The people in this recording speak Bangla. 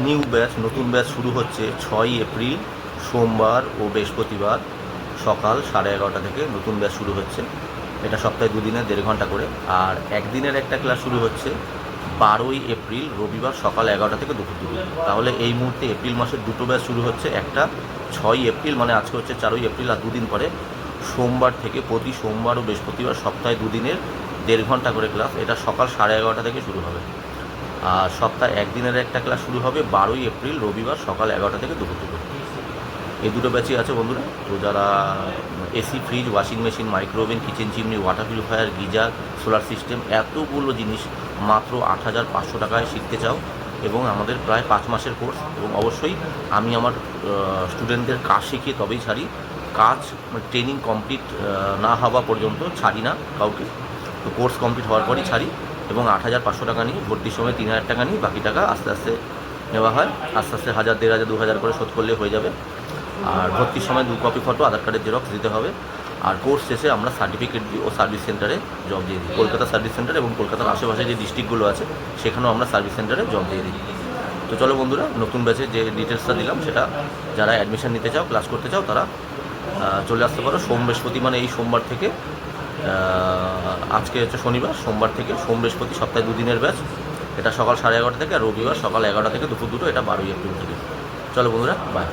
নিউ ব্যাচ নতুন ব্যাচ শুরু হচ্ছে 6 এপ্রিল সোমবার ও বৃহস্পতিবার সকাল 11:30 থেকে নতুন ব্যাচ শুরু হচ্ছে। এটা সপ্তাহে দুদিনে 1.5 ঘন্টা করে। আর একদিনের একটা ক্লাস শুরু হচ্ছে 12 এপ্রিল রবিবার সকাল 11টা থেকে দুপুর 2। তাহলে এই মুহূর্তে এপ্রিল মাসের দুটো ব্যাচ শুরু হচ্ছে। একটা 6 এপ্রিল, মানে আজকে হচ্ছে 4 এপ্রিল, আর দুদিন পরে সোমবার থেকে প্রতি সোমবার ও বৃহস্পতিবার সপ্তাহে দুদিনের 1.5 ঘন্টা করে ক্লাস। এটা সকাল 11:30 থেকে শুরু হবে। আর সপ্তাহে একদিনের একটা ক্লাস শুরু হবে 12 এপ্রিল রবিবার সকাল 11টা থেকে দুপুর 2। এই দুটো ব্যাচই আছে বন্ধুরা। তো যারা AC, fridge, washing machine, micro oven, kitchen chimney, water purifier, geyser, solar system, এতগুলো জিনিস মাত্র 8,500 টাকায় শিখতে চাও, এবং আমাদের প্রায় 5 মাসের কোর্স, এবং অবশ্যই আমি আমার স্টুডেন্টদের কাজ শিখিয়ে তবেই ছাড়ি। কাজ ট্রেনিং কমপ্লিট না হওয়া পর্যন্ত ছাড়ি না কাউকে। তো কোর্স কমপ্লিট হওয়ার পরই ছাড়ি, এবং 8,500 টাকা নিই, ভর্তির সময় 3,000 টাকা নিই, বাকি টাকা আস্তে আস্তে নেওয়া হয়। আস্তে আস্তে 1,000, 1,500, 2,000 করে শোধ করলে হয়ে যাবে। আর ভর্তির সময় 2 কপি ফটো, আধার কার্ডের জেরক্স দিতে হবে। আর কোর্স শেষে আমরা সার্টিফিকেট দিই ও সার্ভিস সেন্টারে জব দিয়ে দিই। কলকাতা সার্ভিস সেন্টার এবং কলকাতার আশেপাশে যে ডিস্ট্রিক্টগুলো আছে সেখানেও আমরা সার্ভিস সেন্টারে জব দিয়ে দিই। তো চলো বন্ধুরা, নতুন ব্যাচে যে ডিটেলসটা দিলাম সেটা যারা অ্যাডমিশন নিতে চাও, ক্লাস করতে চাও, তারা চলে আসতে পারো সোম বৃহস্পতি, মানে এই সোমবার থেকে। আজকে হচ্ছে শনিবার, সোমবার থেকে সোম বৃহস্পতি সপ্তাহে দুদিনের ব্যাচ। এটা সকাল 11:30 থেকে, আর রবিবার সকাল 11টা থেকে দুপুর 2। এটা 12 এপ্রিল থেকে। চলো বন্ধুরা, বাই।